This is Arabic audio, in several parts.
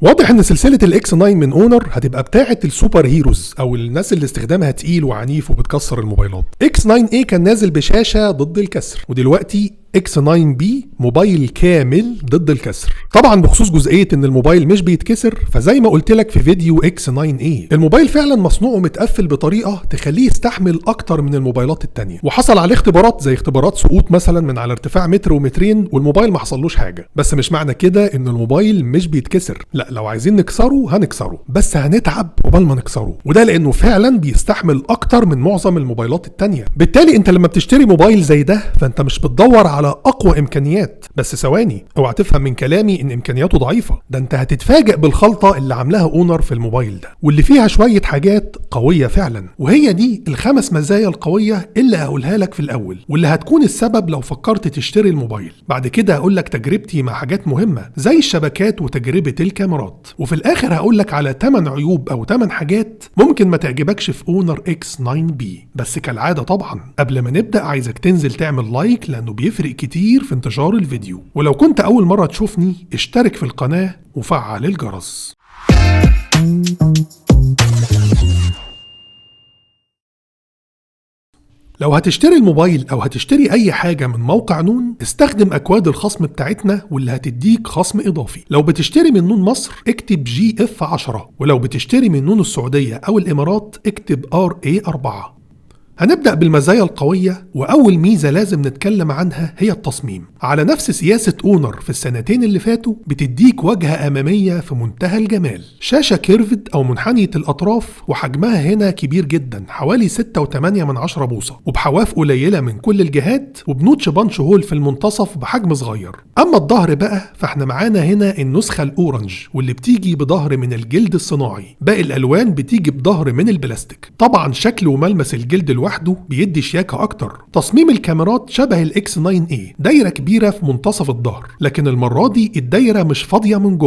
واضح ان سلسله الاكس 9 من اونر هتبقى بتاعه السوبر هيروز او الناس اللي استخدامها تقيل وعنيف وبتكسر الموبايلات. اكس 9A كان نازل بشاشه ضد الكسر، ودلوقتي اكس 9B موبايل كامل ضد الكسر. طبعا بخصوص جزئيه ان الموبايل مش بيتكسر، فزي ما قلت لك في فيديو اكس 9A الموبايل فعلا مصنوع ومتقفل بطريقه تخليه يستحمل اكتر من الموبايلات التانية، وحصل عليه اختبارات زي اختبارات سقوط مثلا من على ارتفاع متر ومترين والموبايل ما حصلوش حاجه. بس مش معنى كده ان الموبايل مش بيتكسر، لا، لو عايزين نكسره هنكسره، بس هنتعب قبل ما نكسره، وده لانه فعلا بيستحمل اكتر من معظم الموبايلات التانية. بالتالي انت لما بتشتري موبايل زي ده فانت مش بتدور على اقوى امكانيات، بس ثواني، اوعى تفهم من كلامي ان امكانياته ضعيفه، ده انت هتتفاجئ بالخلطه اللي عاملاها اونر في الموبايل ده، واللي فيها شويه حاجات قويه فعلا. وهي دي الخمس مزايا القويه اللي هقولها لك في الاول، واللي هتكون السبب لو فكرت تشتري الموبايل. بعد كده هقول لك تجربتي مع حاجات مهمه زي الشبكات وتجربه الكاميرات، وفي الاخر هقول لك على 8 عيوب او 8 حاجات ممكن ما تعجبكش في اونر اكس 9B. بس كالعاده طبعا قبل ما نبدا عايزك تنزل تعمل لايك لانه بيفرق كتير في انتشار الفيديو، ولو كنت اول مرة تشوفني اشترك في القناة وفعل الجرس. لو هتشتري الموبايل او هتشتري اي حاجة من موقع نون استخدم اكواد الخصم بتاعتنا واللي هتديك خصم اضافي. لو بتشتري من نون مصر اكتب GF10، ولو بتشتري من نون السعودية او الامارات اكتب RA4. هنبدأ بالمزايا القوية، وأول ميزة لازم نتكلم عنها هي التصميم. على نفس سياسة اونر في السنتين اللي فاتوا بتديك واجهة أمامية في منتهى الجمال، شاشة كيرفد أو منحنية الأطراف، وحجمها هنا كبير جدا حوالي 6.8 بوصة، وبحواف قليلة من كل الجهات، وبنوتش بانش هول في المنتصف بحجم صغير. أما الظهر بقى فاحنا معانا هنا النسخة الأورنج واللي بتيجي بظهر من الجلد الصناعي، باقي الألوان بتيجي بظهر من البلاستيك. طبعا شكل وملمس الجلد لوحده بيدي شياكة أكتر. تصميم الكاميرات شبه الاكس 9A، دايرة كبيرة في منتصف الظهر، لكن المرة دي الدايرة مش فاضية من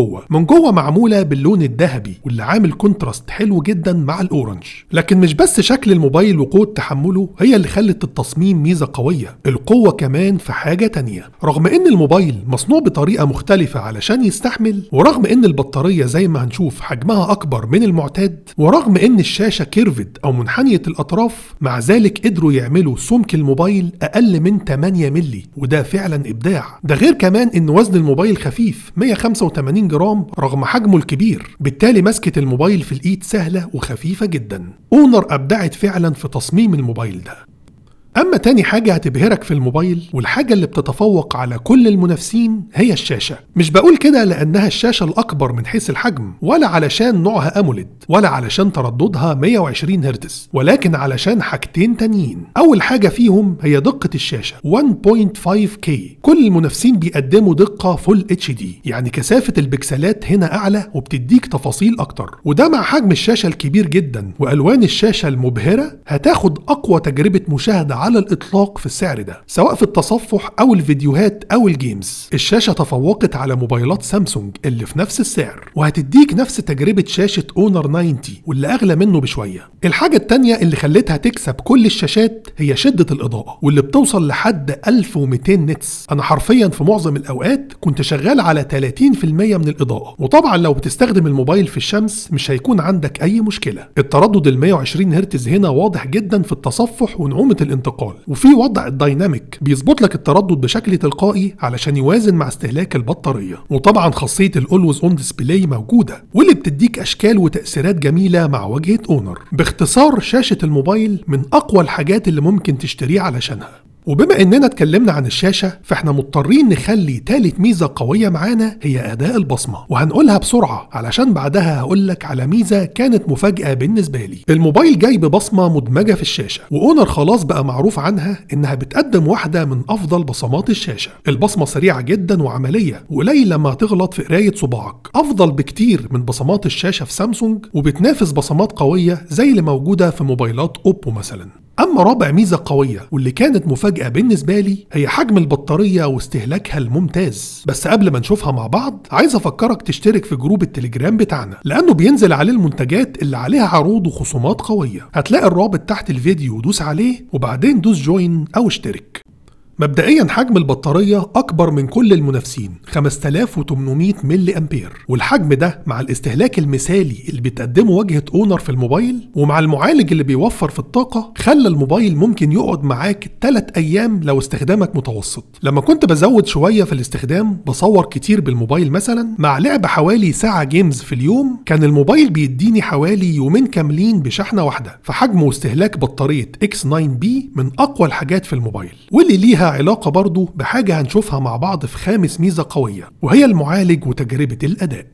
جوه معمولة باللون الذهبي واللي عامل كونتراست حلو جدا مع الأورنج. لكن مش بس شكل الموبايل وقوة تحمله هي اللي خلت التصميم ميزة قوية، القوة كمان في حاجة تانية. رغم ان الموبايل مصنوع بطريقة مختلفة علشان يستحمل، ورغم ان البطارية زي ما هنشوف حجمها أكبر من المعتاد، ورغم ان الشاشة كيرفد أو منحنية الأطراف، مع ذلك قدروا يعملوا سمك الموبايل أقل من 8 ملي، وده فعلا إبداع. ده غير كمان إن وزن الموبايل خفيف 185 جرام رغم حجمه الكبير، بالتالي مسكة الموبايل في الإيد سهلة وخفيفة جدا. اونر أبدعت فعلا في تصميم الموبايل ده. أما تاني حاجة هتبهرك في الموبايل والحاجة اللي بتتفوق على كل المنافسين هي الشاشة. مش بقول كده لأنها الشاشة الأكبر من حيث الحجم، ولا علشان نوعها أموليد، ولا علشان ترددها 120 هرتز، ولكن علشان حاجتين تانيين. أول حاجة فيهم هي دقة الشاشة 1.5K. كل المنافسين بيقدموا دقة فول HD، يعني كثافة البكسلات هنا أعلى وبتديك تفاصيل أكتر، وده مع حجم الشاشة الكبير جدا وألوان الشاشة المبهرة هتاخد أقوى تجربة مشاهدة على الإطلاق في السعر ده، سواء في التصفح أو الفيديوهات أو الجيمز. الشاشة تفوقت على موبايلات سامسونج اللي في نفس السعر، وهتديك نفس تجربة شاشة اونر 90 واللي أغلى منه بشوية. الحاجة التانية اللي خلتها تكسب كل الشاشات هي شدة الإضاءة، واللي بتوصل لحد 1200 نتس. أنا حرفيا في معظم الأوقات كنت شغال على 30% من الإضاءة، وطبعا لو بتستخدم الموبايل في الشمس مش هيكون عندك أي مشكلة. التردد ال 120 هرتز هنا واضح جدا في التصفح ونعومة الانتقال، وفي وضع الدايناميك بيظبط لك التردد بشكل تلقائي علشان يوازن مع استهلاك البطارية. وطبعا خاصية الأولويز اون ديسبلاي موجودة، واللي بتديك أشكال وتأثيرات جميلة مع واجهة اونر. باختصار شاشة الموبايل من أقوى الحاجات اللي ممكن تشتريها علشانها. وبما اننا اتكلمنا عن الشاشة فاحنا مضطرين نخلي تالت ميزة قوية معانا هي اداء البصمة، وهنقولها بسرعة علشان بعدها هقولك على ميزة كانت مفاجأة بالنسبة لي. الموبايل جاي ببصمة مدمجة في الشاشة، واونر خلاص بقى معروف عنها انها بتقدم واحدة من افضل بصمات الشاشة. البصمة سريعة جدا وعملية، وقليل لما تغلط في قراية صباعك، افضل بكتير من بصمات الشاشة في سامسونج، وبتنافس بصمات قوية زي اللي موجودة في موبايلات اوبو مثلا. أما رابع ميزة قوية واللي كانت مفاجأة بالنسبة لي هي حجم البطارية واستهلاكها الممتاز. بس قبل ما نشوفها مع بعض عايز أفكرك تشترك في جروب التليجرام بتاعنا، لأنه بينزل عليه المنتجات اللي عليها عروض وخصومات قوية. هتلاقي الرابط تحت الفيديو، دوس عليه وبعدين دوس جوين أو اشترك. مبدئيا حجم البطارية أكبر من كل المنافسين 5800 ملي أمبير، والحجم ده مع الاستهلاك المثالي اللي بتقدمه واجهة اونر في الموبايل ومع المعالج اللي بيوفر في الطاقة خلى الموبايل ممكن يقعد معاك 3 أيام لو استخدامك متوسط. لما كنت بزود شوية في الاستخدام بصور كتير بالموبايل مثلا مع لعب حوالي ساعة جيمز في اليوم، كان الموبايل بيديني حوالي يومين كاملين بشحنة واحدة. فحجم واستهلاك بطارية X9B من أقوى الحاجات في الموبايل، واللي ليها علاقة برضو بحاجة هنشوفها مع بعض في خامس ميزة قوية وهي المعالج وتجربة الأداء.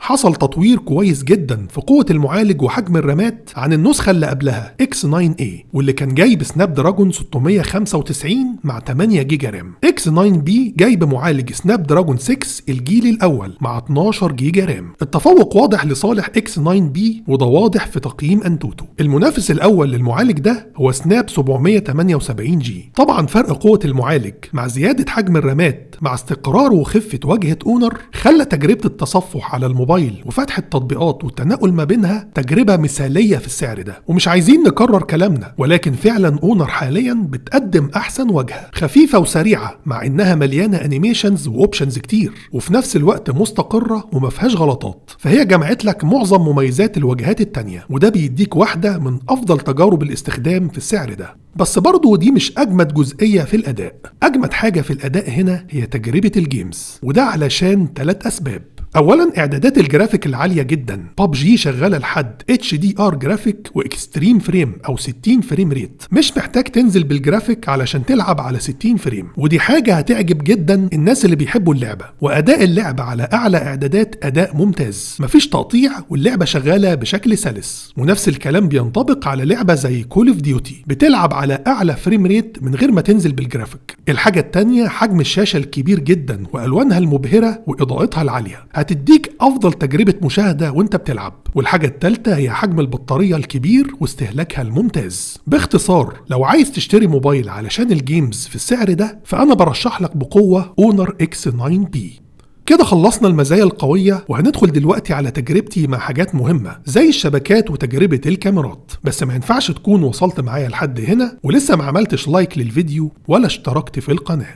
حصل تطوير كويس جدا في قوة المعالج وحجم الرامات عن النسخة اللي قبلها X9A واللي كان جاي بسناب دراجون 695 مع 8 جيجا رام. X9B جاي بمعالج سناب دراجون 6 الجيل الأول مع 12 جيجا رام. التفوق واضح لصالح X9B وده واضح في تقييم أنتوتو. المنافس الأول للمعالج ده هو سناب 778G. طبعا فرق قوة المعالج مع زيادة حجم الرامات مع استقرار وخفة واجهة اونر خلى تجربة التصفح على الموبايل وفتح التطبيقات والتنقل ما بينها تجربة مثالية في السعر ده. ومش عايزين نكرر كلامنا، ولكن فعلا اونر حاليا بتقدم احسن واجهة خفيفة وسريعة مع انها مليانة انيميشنز واوبشنز كتير وفي نفس الوقت مستقرة وما فيهاش غلطات. فهي جمعت لك معظم مميزات الواجهات التانية وده بيديك واحدة من افضل تجارب الاستخدام في السعر ده. بس برضو دي مش اجمد جزئية في الاداء. اجمد حاجة في الاداء هنا هي تجربة الجيمز، وده علشان 3 اسباب. اولا اعدادات الجرافيك العاليه جدا. PUBG شغاله لحد HDR جرافيك واكستريم فريم او 60 فريم ريت، مش محتاج تنزل بالجرافيك علشان تلعب على 60 فريم، ودي حاجه هتعجب جدا الناس اللي بيحبوا اللعبه. واداء اللعبه على اعلى اعدادات اداء ممتاز، مفيش تقطيع واللعبه شغاله بشكل سلس. ونفس الكلام بينطبق على لعبه زي كول اوف ديوتي بتلعب على اعلى فريم ريت من غير ما تنزل بالجرافيك. الحاجه الثانيه حجم الشاشه الكبير جدا والوانها المبهره واضاءتها العاليه هتديك افضل تجربة مشاهدة وانت بتلعب. والحاجة الثالثة هي حجم البطارية الكبير واستهلاكها الممتاز. باختصار لو عايز تشتري موبايل علشان الجيمز في السعر ده فانا برشح لك بقوة اونر X9B. كده خلصنا المزايا القوية وهندخل دلوقتي على تجربتي مع حاجات مهمة زي الشبكات وتجربة الكاميرات. بس ما ينفعش تكون وصلت معايا لحد هنا ولسه ما عملتش لايك للفيديو ولا اشتركت في القناة.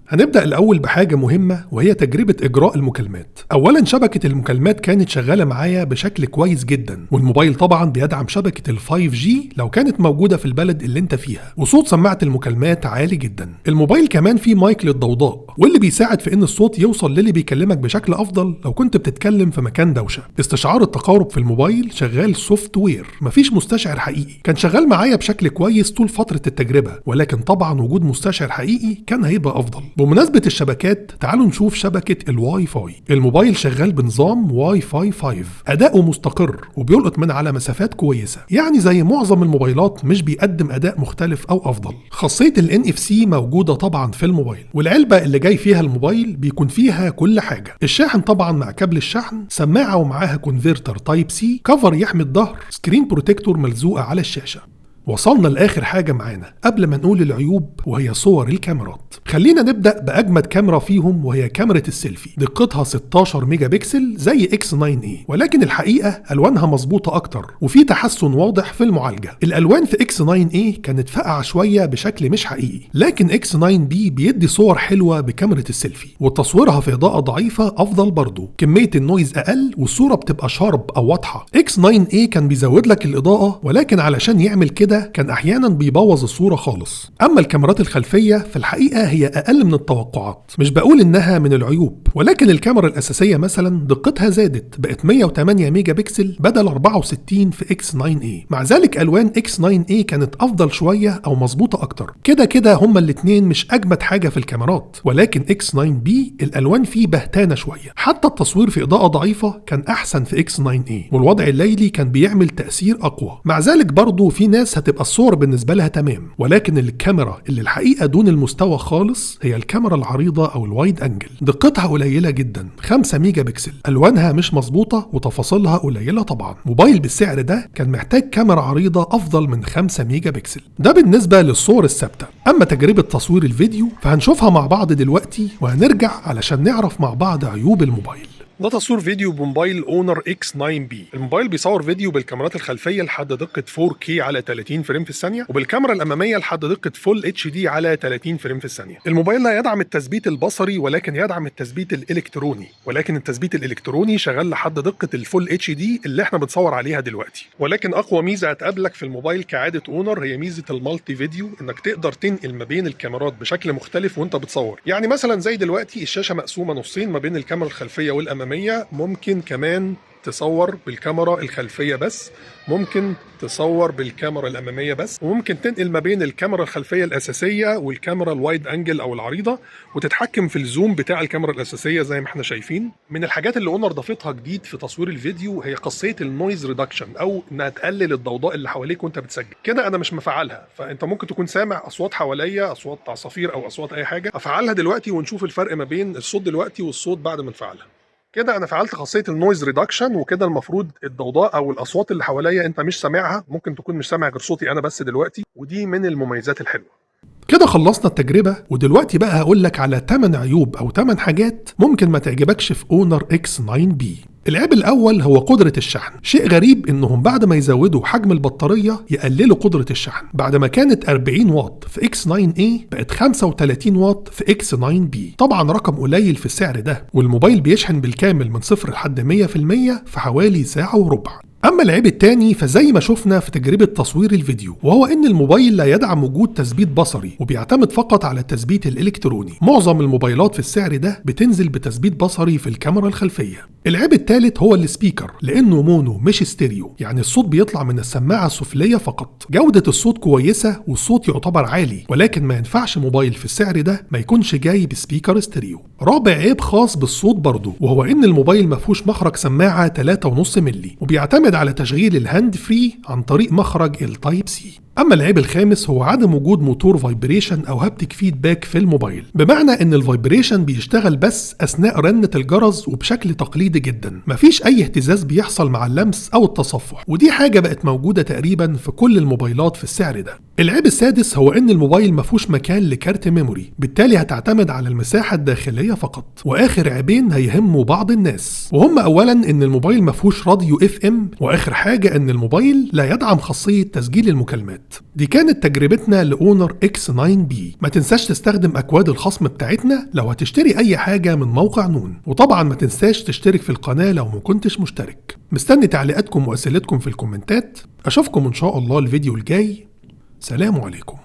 هنبدأ الأول بحاجة مهمة وهي تجربة إجراء المكالمات. أولا شبكة المكالمات كانت شغالة معايا بشكل كويس جدا، والموبايل طبعا بيدعم شبكة ال 5G لو كانت موجودة في البلد اللي انت فيها، وصوت سماعة المكالمات عالي جدا. الموبايل كمان فيه مايك للضوضاء واللي بيساعد في ان الصوت يوصل للي بيكلمك بشكل أفضل لو كنت بتتكلم في مكان دوشة. استشعار التقارب في الموبايل شغال سوفت وير، مفيش مستشعر حقيقي. كان شغال معايا بشكل كويس طول فترة التجربة، ولكن طبعا وجود مستشعر حقيقي كان هيبقى أفضل. بمناسبة الشبكات تعالوا نشوف شبكة الواي فاي. الموبايل شغال بنظام واي فاي 5، أداؤه مستقر وبيلقط من على مسافات كويسة، يعني زي معظم الموبايلات مش بيقدم أداء مختلف أو أفضل. خاصية ال NFC موجودة طبعا في الموبايل، والعلبة اللي جاي فيها الموبايل بيكون فيها كل حاجة. الشاحن طبعا مع كابل الشحن، سماعة ومعاها كونفرتر تايب سي، كفر يحمي الظهر، سكرين بروتكتور ملزوقة على الشاشة. وصلنا لآخر حاجة معانا قبل ما نقول العيوب وهي صور الكاميرات. خلينا نبدأ بأجمد كاميرا فيهم وهي كاميرا السيلفي، دقتها 16 ميجا بكسل زي X9A، ولكن الحقيقة ألوانها مظبوطة أكتر وفي تحسن واضح في المعالجة. الألوان في X9A كانت فاقعة شوية بشكل مش حقيقي، لكن X9B بيدي صور حلوة بكاميرا السيلفي، وتصويرها في إضاءة ضعيفة أفضل برضو، كمية النويز أقل والصورة بتبقى شارب أو واضحة. X9A كان بيزود لك الإضاءة، ولكن علشان يعمل كده كان احيانا بيبوظ الصورة خالص. اما الكاميرات الخلفية في الحقيقة هي اقل من التوقعات، مش بقول انها من العيوب، ولكن الكاميرا الاساسية مثلا دقتها زادت بقت 108 ميجا بكسل بدل 64 في X9A. مع ذلك الوان X9A كانت افضل شوية او مظبوطة اكتر. كده هما الاتنين مش اجمد حاجة في الكاميرات، ولكن X9B الالوان فيه بهتانة شوية. حتى التصوير في اضاءة ضعيفة كان احسن في X9A، والوضع الليلي كان بيعمل تأثير اقوى. مع ذلك برضو في ناس هتبقى الصور بالنسبة لها تمام، ولكن الكاميرا اللي الحقيقة دون المستوى خالص هي الكاميرا العريضة او الوايد انجل. دقتها قليلة جدا 5 ميجا بكسل، الوانها مش مظبوطة وتفاصيلها قليلة. طبعا موبايل بالسعر ده كان محتاج كاميرا عريضة افضل من 5 ميجا بكسل. ده بالنسبة للصور الثابتة. اما تجربة تصوير الفيديو فهنشوفها مع بعض دلوقتي، وهنرجع علشان نعرف مع بعض عيوب الموبايل. ده تصوير فيديو بموبايل اونر اكس 9 بي. الموبايل بيصور فيديو بالكاميرات الخلفيه لحد دقه 4K على 30 فريم في الثانيه، وبالكاميرا الاماميه لحد دقه فول اتش دي على 30 فريم في الثانيه. الموبايل لا يدعم التثبيت البصري ولكن يدعم التثبيت الالكتروني، ولكن التثبيت الالكتروني شغال لحد دقه الفول اتش دي اللي احنا بنصور عليها دلوقتي. ولكن اقوى ميزه هتقابلك في الموبايل كعاده اونر هي ميزه المالتي فيديو، انك تقدر تنقل ما بين الكاميرات بشكل مختلف وانت بتصور. يعني مثلا زي دلوقتي الشاشه مقسومه نصين ما بين الكاميرا الخلفيه والاماميه، ممكن كمان تصور بالكاميرا الخلفيه بس، ممكن تصور بالكاميرا الاماميه بس، وممكن تنقل ما بين الكاميرا الخلفيه الاساسيه والكاميرا الوايد انجل او العريضه، وتتحكم في الزوم بتاع الكاميرا الاساسيه زي ما احنا شايفين. من الحاجات اللي اونر ضافتها جديد في تصوير الفيديو هي خاصيه النويز ريدكشن، او انها تقلل الضوضاء اللي حواليك وانت بتسجل. كده انا مش مفعلها، فانت ممكن تكون سامع اصوات حواليا، اصوات عصافير او اصوات اي حاجه. افعلها دلوقتي ونشوف الفرق ما بين الصوت دلوقتي والصوت بعد ما نفعلها. كده انا فعلت خاصيه النويز ريدكشن، وكده المفروض الضوضاء او الاصوات اللي حواليا انت مش سامعها، ممكن تكون مش سامع غير صوتي انا بس دلوقتي، ودي من المميزات الحلوه. كده خلصنا التجربة، ودلوقتي بقى هقول لك على 8 عيوب أو 8 حاجات ممكن ما تعجبكش في اونر اكس 9 بي. العيب الأول هو قدرة الشحن. شيء غريب إنهم بعد ما يزودوا حجم البطارية يقللوا قدرة الشحن، بعد ما كانت 40 واط في اكس 9A بقت 35 واط في اكس 9 بي. طبعا رقم قليل في السعر ده، والموبايل بيشحن بالكامل من 0 لحد 100% في حوالي ساعة وربع. أما العيب التاني فزي ما شفنا في تجربة تصوير الفيديو، وهو إن الموبايل لا يدعم وجود تثبيت بصري وبيعتمد فقط على التثبيت الإلكتروني. معظم الموبايلات في السعر ده بتنزل بتثبيت بصري في الكاميرا الخلفية. العيب التالت هو السبيكر، لأنه مونو مش ستيريو، يعني الصوت بيطلع من السماعة السفلية فقط. جودة الصوت كويسة والصوت يعتبر عالي، ولكن ما ينفعش موبايل في السعر ده ما يكونش جاي بسبيكر ستيريو. رابع عيب خاص بالصوت برضه، وهو إن الموبايل ما فيهوش مخرج سماعة 3.5 مللي، وبيعتمد على تشغيل الهاند فري عن طريق مخرج التايب سي. اما العيب الخامس هو عدم وجود موتور فايبريشن او هابتيك فيدباك في الموبايل، بمعنى ان الفايبريشن بيشتغل بس اثناء رنة الجرس وبشكل تقليدي جدا، مفيش اي اهتزاز بيحصل مع اللمس او التصفح، ودي حاجة بقت موجودة تقريبا في كل الموبايلات في السعر ده. العيب السادس هو ان الموبايل مفيهوش مكان لكارت ميموري، بالتالي هتعتمد على المساحة الداخلية فقط. واخر عيبين هيهموا بعض الناس، وهم اولا ان الموبايل مفيهوش راديو FM، واخر حاجة ان الموبايل لا يدعم خاصية تسجيل المكالمات. دي كانت تجربتنا لأونر اكس 9 بي. ما تنساش تستخدم أكواد الخصم بتاعتنا لو هتشتري أي حاجة من موقع نون، وطبعا ما تنساش تشترك في القناة لو ما كنتش مشترك. مستني تعليقاتكم وأسئلتكم في الكومنتات. أشوفكم إن شاء الله الفيديو الجاي. سلام عليكم.